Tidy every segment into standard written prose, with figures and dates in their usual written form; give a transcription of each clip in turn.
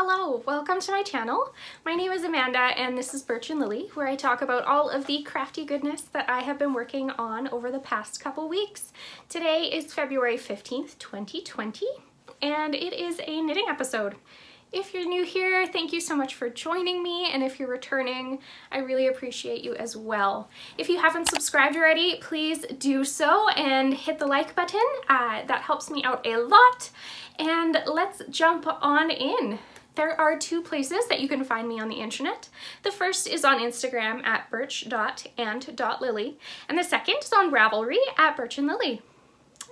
Hello, welcome to my channel. My name is Amanda and this is Birch and Lily, where I talk about all of the crafty goodness that I have been working on over the past couple weeks. Today is February 15th, 2020, and it is a knitting episode. If you're new here, thank you so much for joining me, and if you're returning, I really appreciate you as well. If you haven't subscribed already, please do so and hit the like button. That helps me out a lot. And let's jump on in. There are two places that you can find me on the internet. The first is on Instagram at birch.and.lily, and the second is on Ravelry at birchandlily.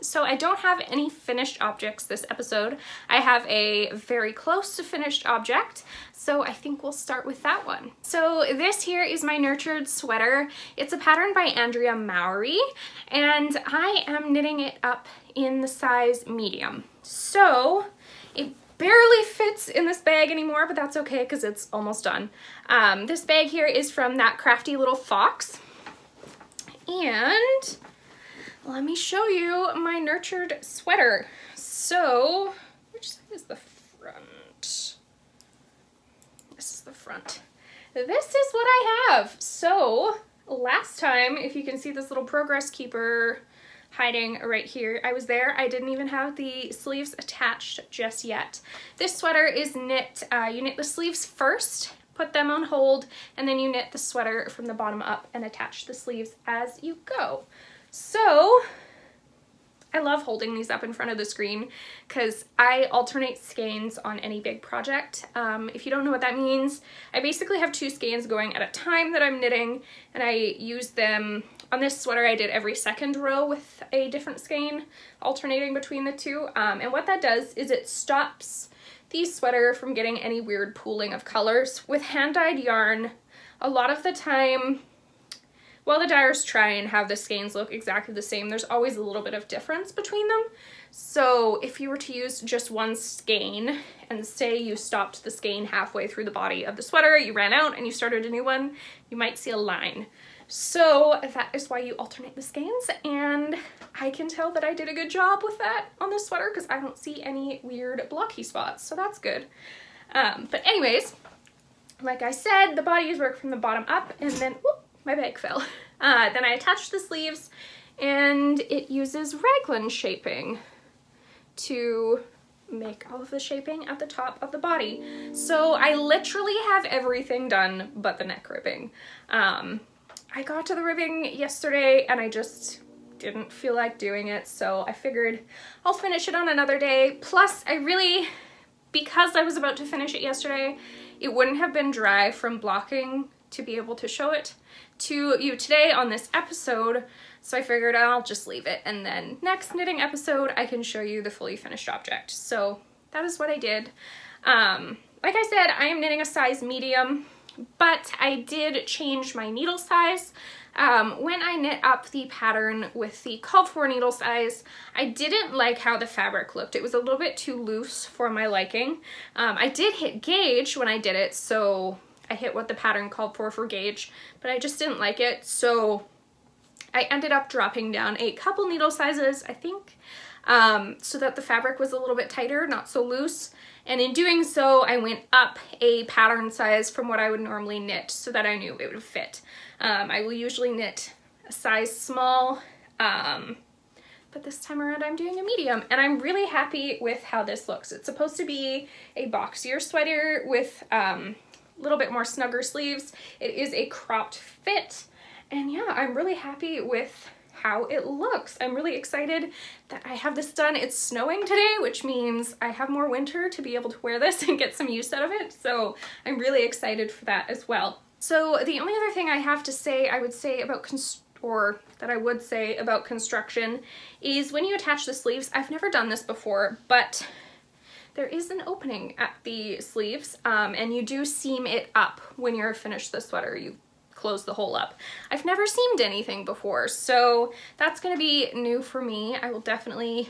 So I don't have any finished objects this episode. I have a very close to finished object, so I think we'll start with that one. So this here is my nurtured sweater. It's a pattern by Andrea Mowry, and I am knitting it up in the size medium. So it barely fits in this bag anymore, but that's okay because it's almost done. This bag here is from that crafty little fox, and let me show you my nurtured sweater. So, which side is the front? This is the front. This is what I have. So, last time, if you can see this little progress keeper hiding right here, I was there. I didn't even have the sleeves attached just yet. This sweater is knit, you knit the sleeves first, put them on hold, and then you knit the sweater from the bottom up and attach the sleeves as you go. So I love holding these up in front of the screen because I alternate skeins on any big project. If you don't know what that means, I basically have two skeins going at a time that I'm knitting, and I use them. On this sweater I did every second row with a different skein, alternating between the two, and what that does is it stops the sweater from getting any weird pooling of colors. With hand-dyed yarn, a lot of the time, while the dyers try and have the skeins look exactly the same, there's always a little bit of difference between them. So if you were to use just one skein, and say you stopped the skein halfway through the body of the sweater, you ran out and you started a new one, you might see a line. So that is why you alternate the skeins, and I can tell that I did a good job with that on this sweater because I don't see any weird blocky spots, so that's good. But anyways, like I said, the bodies work from the bottom up, and then, whoop, my bag fell. Then I attached the sleeves, and it uses raglan shaping to make all of the shaping at the top of the body. So I literally have everything done but the neck ribbing. I got to the ribbing yesterday and I just didn't feel like doing it, so I figured I'll finish it on another day. Plus, because I was about to finish it yesterday, it wouldn't have been dry from blocking to be able to show it to you today on this episode, so I figured I'll just leave it, and then next knitting episode I can show you the fully finished object. So that is what I did. Like I said, I am knitting a size medium, but I did change my needle size. When I knit up the pattern with the called for needle size, I didn't like how the fabric looked. It was a little bit too loose for my liking. I did hit gauge when I did it, so I hit what the pattern called for gauge, but I just didn't like it, so I ended up dropping down a couple needle sizes, I think, so that the fabric was a little bit tighter, not so loose. And in doing so, I went up a pattern size from what I would normally knit so that I knew it would fit. I will usually knit a size small, but this time around I'm doing a medium, and I'm really happy with how this looks. It's supposed to be a boxier sweater with a little bit more snugger sleeves. It is a cropped fit, and yeah, I'm really happy with how it looks. I'm really excited that I have this done. It's snowing today, which means I have more winter to be able to wear this and get some use out of it, so I'm really excited for that as well. So the only other thing I have to say, I would say about construction is when you attach the sleeves, I've never done this before, but there is an opening at the sleeves, and you do seam it up when you're finished the sweater. You close the hole up. I've never seamed anything before, so that's gonna be new for me. I will definitely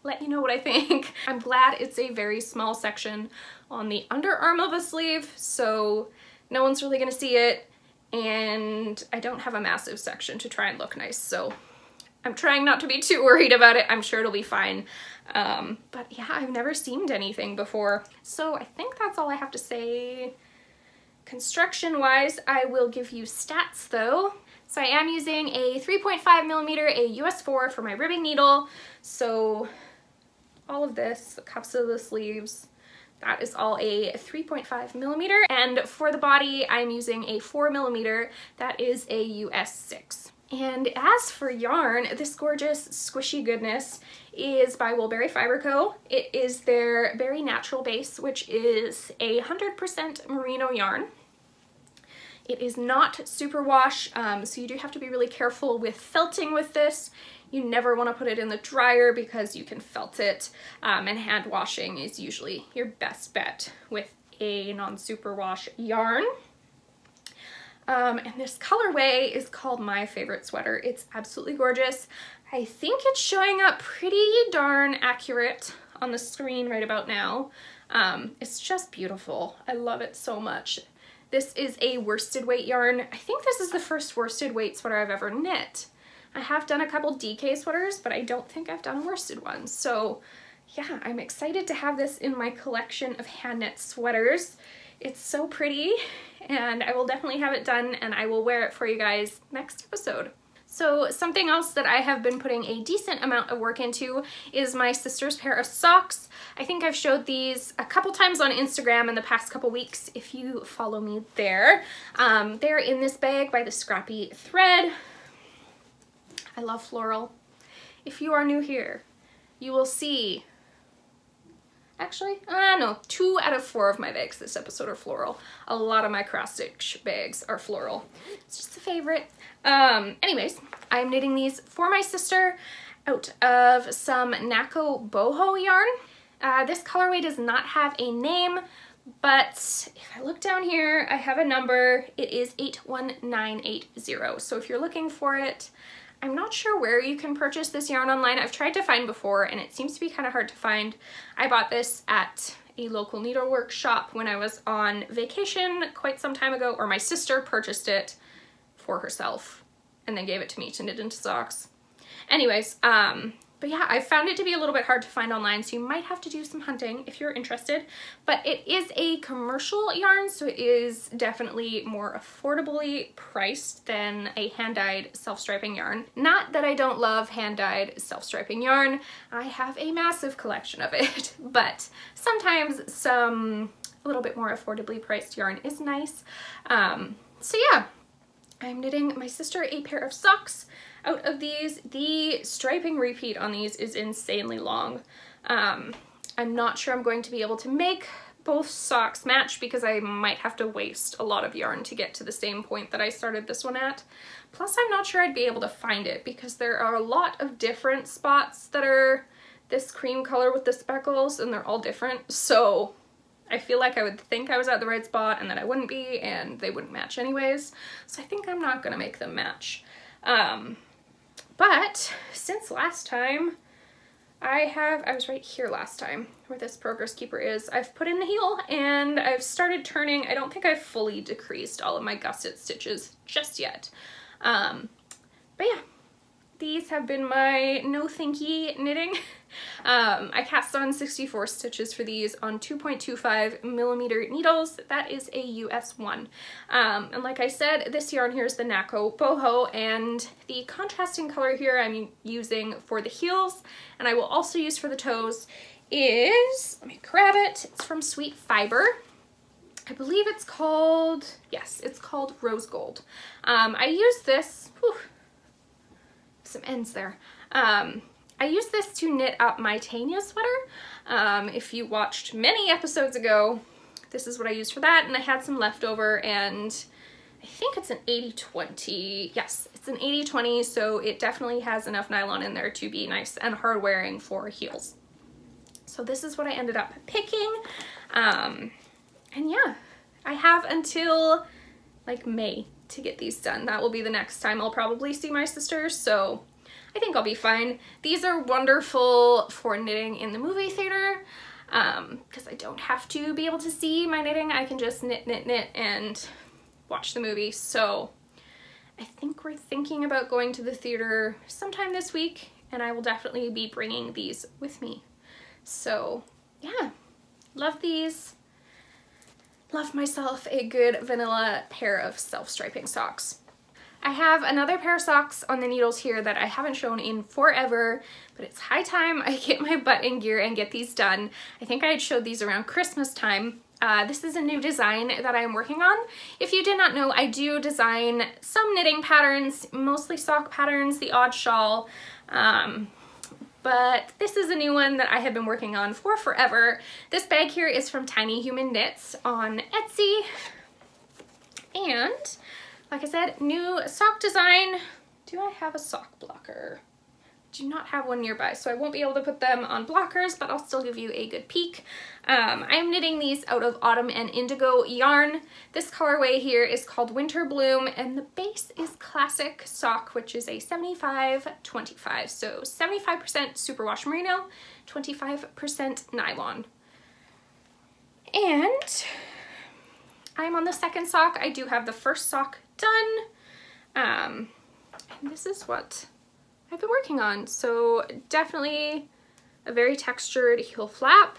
let you know what I think. I'm glad it's a very small section on the underarm of a sleeve, so no one's really gonna see it, and I don't have a massive section to try and look nice, so I'm trying not to be too worried about it. I'm sure it'll be fine. But yeah, I've never seamed anything before. So I think that's all I have to say. Construction wise, I will give you stats though. So I am using a 3.5 millimeter, a US 4 for my ribbing needle. So all of this, the cuffs of the sleeves, that is all a 3.5 millimeter. And for the body, I'm using a 4 millimeter, that is a US 6. And as for yarn, this gorgeous squishy goodness is by Woolberry Fiber Co. It is their Berry Natural Base, which is 100% merino yarn. It is not superwash, so you do have to be really careful with felting with this. You never want to put it in the dryer because you can felt it, and hand washing is usually your best bet with a non-superwash yarn. And this colorway is called My Favorite Sweater. It's absolutely gorgeous. I think it's showing up pretty darn accurate on the screen right about now. It's just beautiful. I love it so much. This is a worsted weight yarn. I think this is the first worsted weight sweater I've ever knit. I have done a couple DK sweaters, but I don't think I've done a worsted one. So yeah, I'm excited to have this in my collection of hand knit sweaters. It's so pretty, and I will definitely have it done, and I will wear it for you guys next episode. So something else that I have been putting a decent amount of work into is my sister's pair of socks. I think I've showed these a couple times on Instagram in the past couple weeks if you follow me there. They're in this bag by the Scrappy Thread. I love Floral. If you are new here, you will see, actually, no, 2 out of 4 of my bags this episode are Floral. A lot of my cross stitch bags are Floral. It's just a favorite. Anyways, I'm knitting these for my sister out of some Nako Boho yarn. This colorway does not have a name, but if I look down here, I have a number. It is 81980. So if you're looking for it, I'm not sure where you can purchase this yarn online. I've tried to find before and it seems to be kind of hard to find. I bought this at a local needlework shop when I was on vacation quite some time ago, or my sister purchased it for herself and then gave it to me to knit into socks. Anyways, but yeah, I found it to be a little bit hard to find online, so you might have to do some hunting if you're interested. But it is a commercial yarn, so it is definitely more affordably priced than a hand-dyed self-striping yarn. Not that I don't love hand-dyed self-striping yarn. I have a massive collection of it, but sometimes a little bit more affordably priced yarn is nice. So yeah, I'm knitting my sister a pair of socks out of these. The striping repeat on these is insanely long. I'm not sure I'm going to be able to make both socks match because I might have to waste a lot of yarn to get to the same point that I started this one at. Plus, I'm not sure I'd be able to find it because there are a lot of different spots that are this cream color with the speckles, and they're all different. So I feel like I would think I was at the right spot and then I wouldn't be, and they wouldn't match anyways. So I think I'm not gonna make them match. But since last time, I was right here last time where this progress keeper is. I've put in the heel and I've started turning. I don't think I've fully decreased all of my gusset stitches just yet. But yeah, these have been my no thinky knitting. I cast on 64 stitches for these on 2.25 millimeter needles. That is a US 1. And like I said, this yarn here is the Nako Boho, and the contrasting color here I'm using for the heels, and I will also use for the toes, is, let me grab it, it's from Sweet Fiber. I believe it's called, yes, it's called Rose Gold. I use this, whew, some ends there. I use this to knit up my Tanya sweater. If you watched many episodes ago, this is what I used for that, and I had some leftover, and I think it's an 80-20. Yes, it's an 80-20, so it definitely has enough nylon in there to be nice and hard wearing for heels. So this is what I ended up picking. And yeah, I have until like May to get these done. That will be the next time I'll probably see my sisters, so I think I'll be fine. These are wonderful for knitting in the movie theater because I don't have to be able to see my knitting. I can just knit, knit, knit and watch the movie. So I I think we're thinking about going to the theater sometime this week, and I will definitely be bringing these with me. So yeah, love these. Love myself a good vanilla pair of self-striping socks. I have another pair of socks on the needles here that I haven't shown in forever, but it's high time I get my butt in gear and get these done. I think I had showed these around Christmas time. This is a new design that I'm working on. If you did not know, I do design some knitting patterns, mostly sock patterns, the odd shawl, but this is a new one that I have been working on for forever. This bag here is from Tiny Human Knits on Etsy, and like I said, new sock design. Do I have a sock blocker? Do not have one nearby, so I won't be able to put them on blockers, but I'll still give you a good peek. I'm knitting these out of Autumn and Indigo yarn. This colorway here is called Winter Bloom, and the base is Classic Sock, which is a 75-25. So 75% superwash merino, 25% nylon. And I'm on the second sock. I do have the first sock done. And this is what I've been working on. So definitely a very textured heel flap.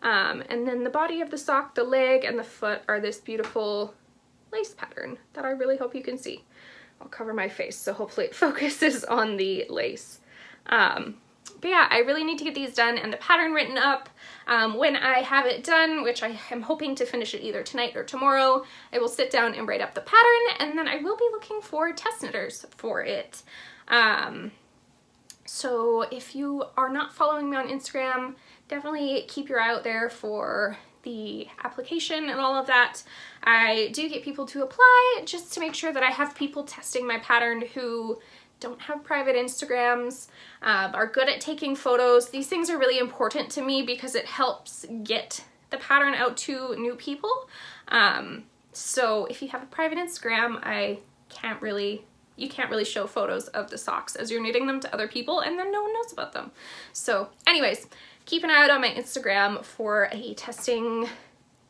And then the body of the sock, the leg, and the foot are this beautiful lace pattern that I really hope you can see. I'll cover my face so hopefully it focuses on the lace. But yeah, I really need to get these done and the pattern written up. When I have it done, which I am hoping to finish it either tonight or tomorrow, I will sit down and write up the pattern, and then I will be looking for test knitters for it. So if you are not following me on Instagram, definitely keep your eye out there for the application and all of that. I do get people to apply just to make sure that I have people testing my pattern who don't have private Instagrams, are good at taking photos. These things are really important to me because it helps get the pattern out to new people. So if you have a private Instagram, you can't really show photos of the socks as you're knitting them to other people, and then no one knows about them. So anyways, keep an eye out on my Instagram for a testing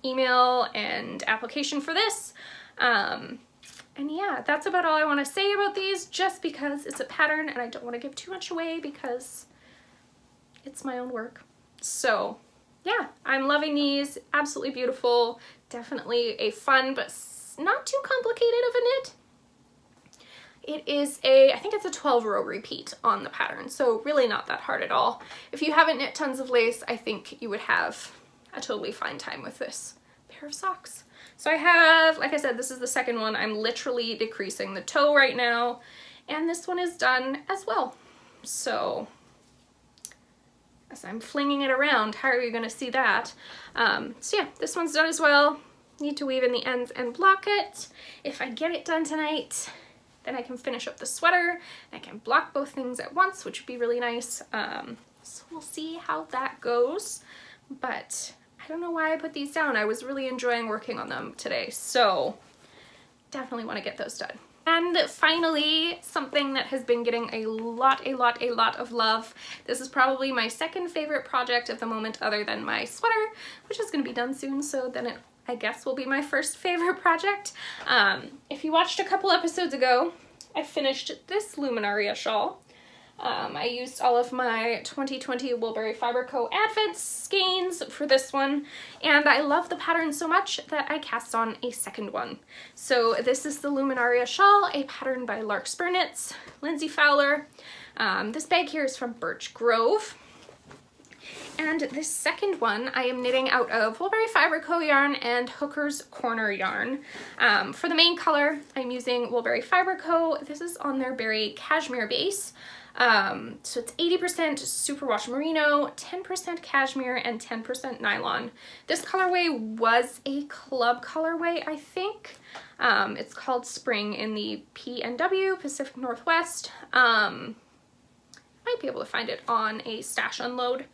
email and application for this. And yeah, that's about all I want to say about these, just because it's a pattern and I don't want to give too much away because it's my own work. So yeah, I'm loving these. Absolutely beautiful. Definitely a fun but not too complicated of a knit. It is I think it's a 12-row repeat on the pattern, so really not that hard at all. If you haven't knit tons of lace, I think you would have a totally fine time with this pair of socks. So I have, like I said, this is the second one. I'm literally decreasing the toe right now, and this one is done as well. So as I'm flinging it around, how are you going to see that? So yeah, this one's done as well. Need to weave in the ends and block it. If I get it done tonight, then I can finish up the sweater. I can block both things at once, which would be really nice. So we'll see how that goes. But I don't know why I put these down. I was really enjoying working on them today, so definitely want to get those done. And finally, something that has been getting a lot of love. This is probably my second favorite project at the moment, other than my sweater, which is going to be done soon, so then it, I guess, will be my first favorite project. If you watched a couple episodes ago, I finished this Luminaria shawl. I used all of my 2020 Woolberry Fiber Co. Advent skeins for this one, and I love the pattern so much that I cast on a second one. So this is the Luminaria Shawl, a pattern by Larkspur Knits, Lindsey Fowler. This bag here is from Birch Grove. And this second one I am knitting out of Woolberry Fiber Co. yarn and Hooker's Corner yarn. For the main color, I'm using Woolberry Fiber Co. This is on their berry cashmere base. So it's 80% superwash merino, 10% cashmere, and 10% nylon. This colorway was a club colorway, I think. It's called Spring in the PNW, Pacific Northwest. Might be able to find it on a stash unload,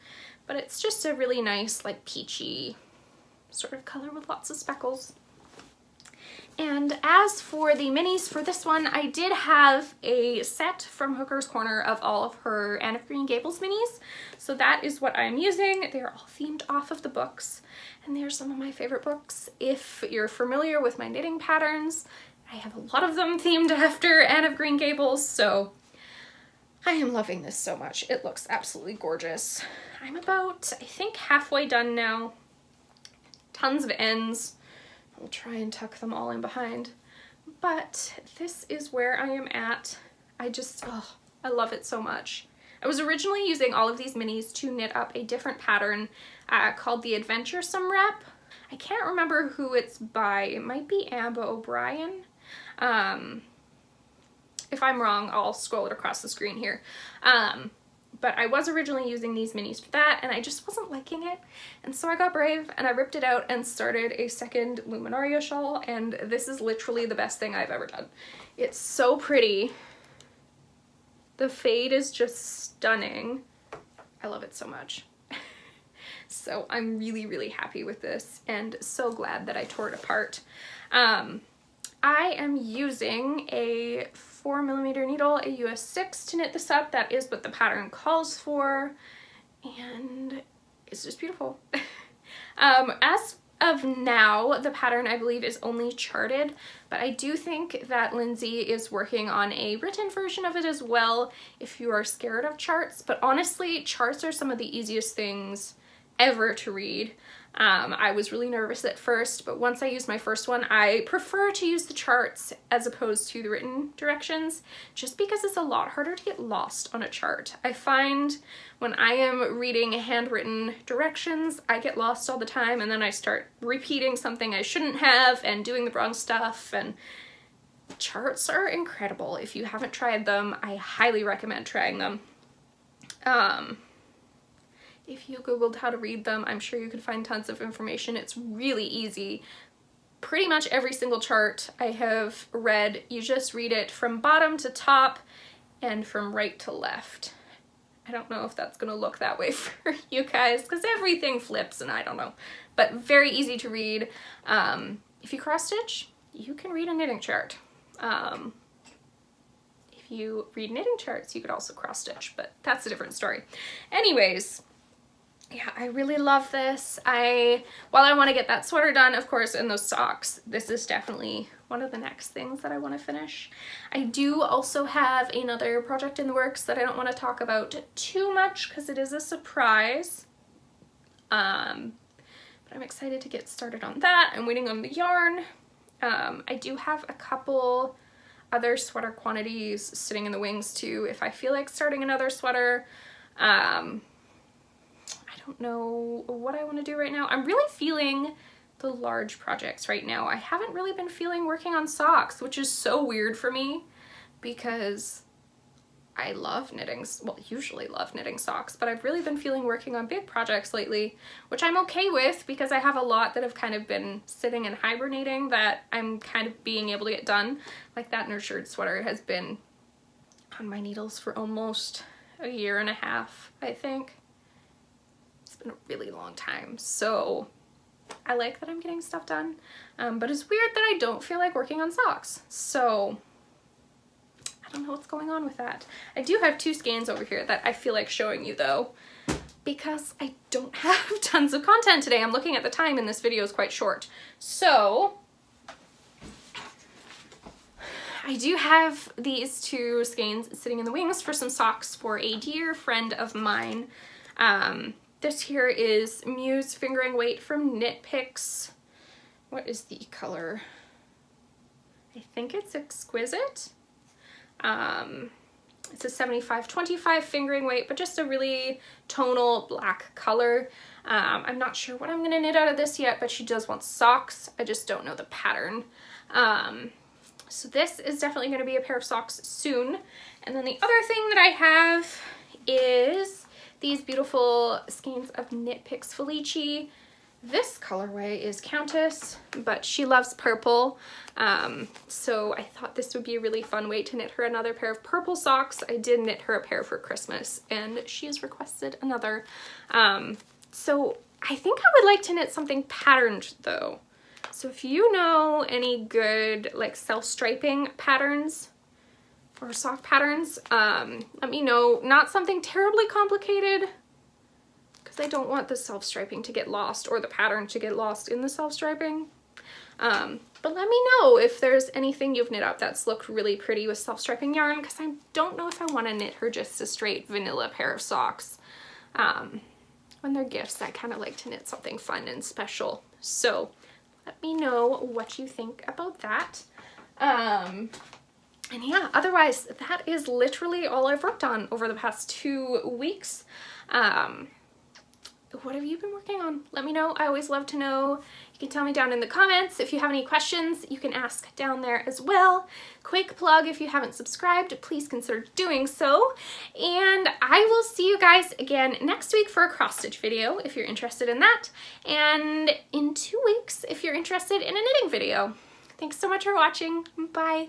but it's just a really nice, like, peachy sort of color with lots of speckles. And as for the minis for this one, I did have a set from Hooker's Corner of all of her Anne of Green Gables minis. So that is what I'm using. They're all themed off of the books, and they're some of my favorite books. If you're familiar with my knitting patterns, I have a lot of them themed after Anne of Green Gables, so I am loving this so much. It looks absolutely gorgeous. I'm about, I think, halfway done now. Tons of ends. I'll try and tuck them all in behind. But this is where I am at. I just, oh, I love it so much. I was originally using all of these minis to knit up a different pattern called the Adventuresome Wrap. I can't remember who it's by. It might be Amba O'Brien. If I'm wrong, I'll scroll it across the screen here. But I was originally using these minis for that, and I just wasn't liking it. And so I got brave, and I ripped it out and started a second Luminaria shawl, and this is literally the best thing I've ever done. It's so pretty. The fade is just stunning. I love it so much. So I'm really, really happy with this, and so glad that I tore it apart. I am using a 4mm needle, a US 6 to knit this up. That is what the pattern calls for, and it's just beautiful. As of now, the pattern I believe is only charted, but I do think that Lindsey is working on a written version of it as well if you are scared of charts. But honestly, charts are some of the easiest things ever to read. I was really nervous at first, but once I used my first one, I prefer to use the charts as opposed to the written directions, just because it's a lot harder to get lost on a chart. I find when I am reading handwritten directions, I get lost all the time, and then I start repeating something I shouldn't have and doing the wrong stuff, and charts are incredible. If you haven't tried them, I highly recommend trying them. If you Googled how to read them, I'm sure you could find tons of information. It's really easy. Pretty much every single chart I have read, you just read it from bottom to top and from right to left. I don't know if that's gonna look that way for you guys because everything flips and I don't know, but very easy to read. If you cross stitch, you can read a knitting chart. If you read knitting charts, you could also cross stitch, but that's a different story. Anyways, yeah, I really love this. While I want to get that sweater done, of course, and those socks, this is definitely one of the next things that I want to finish. I do also have another project in the works that I don't want to talk about too much because it is a surprise. But I'm excited to get started on that. I'm waiting on the yarn. I do have a couple other sweater quantities sitting in the wings too if I feel like starting another sweater. I don't know what I want to do right now. I'm really feeling the large projects right now. I haven't really been feeling working on socks, which is so weird for me because I love knitting, well, usually love knitting socks, but I've really been feeling working on big projects lately, which I'm okay with because I have a lot that have kind of been sitting and hibernating that I'm kind of being able to get done. Like that nurtured sweater has been on my needles for almost a year and a half, I think. It's been a really long time, so I like that I'm getting stuff done, but it's weird that I don't feel like working on socks, so I don't know what's going on with that. I do have two skeins over here that I feel like showing you though, because I don't have tons of content today. I'm looking at the time and this video is quite short. So I do have these two skeins sitting in the wings for some socks for a dear friend of mine. This here is Muse Fingering Weight from Knit Picks. What is the color? I think it's Exquisite. It's a 75-25 fingering weight, but just a really tonal black color. I'm not sure what I'm gonna knit out of this yet, but she does want socks. I just don't know the pattern. So this is definitely gonna be a pair of socks soon. And then the other thing that I have is these beautiful skeins of Knit Picks Felici. This colorway is Countess, but she loves purple, so I thought this would be a really fun way to knit her another pair of purple socks. I did knit her a pair for Christmas, and she has requested another. So I think I would like to knit something patterned though. So if you know any good like self-striping patterns or sock patterns, let me know. Not something terribly complicated, I don't want the self-striping to get lost or the pattern to get lost in the self-striping. But let me know if there's anything you've knit up that's looked really pretty with self-striping yarn, because I don't know if I want to knit her just a straight vanilla pair of socks. When they're gifts, I kind of like to knit something fun and special. So let me know what you think about that. And yeah, otherwise that is literally all I've worked on over the past 2 weeks. What have you been working on? Let me know. I always love to know. You can tell me down in the comments. If you have any questions, you can ask down there as well. Quick plug, if you haven't subscribed, please consider doing so. And I will see you guys again next week for a cross stitch video if you're interested in that. And in 2 weeks if you're interested in a knitting video. Thanks so much for watching. Bye.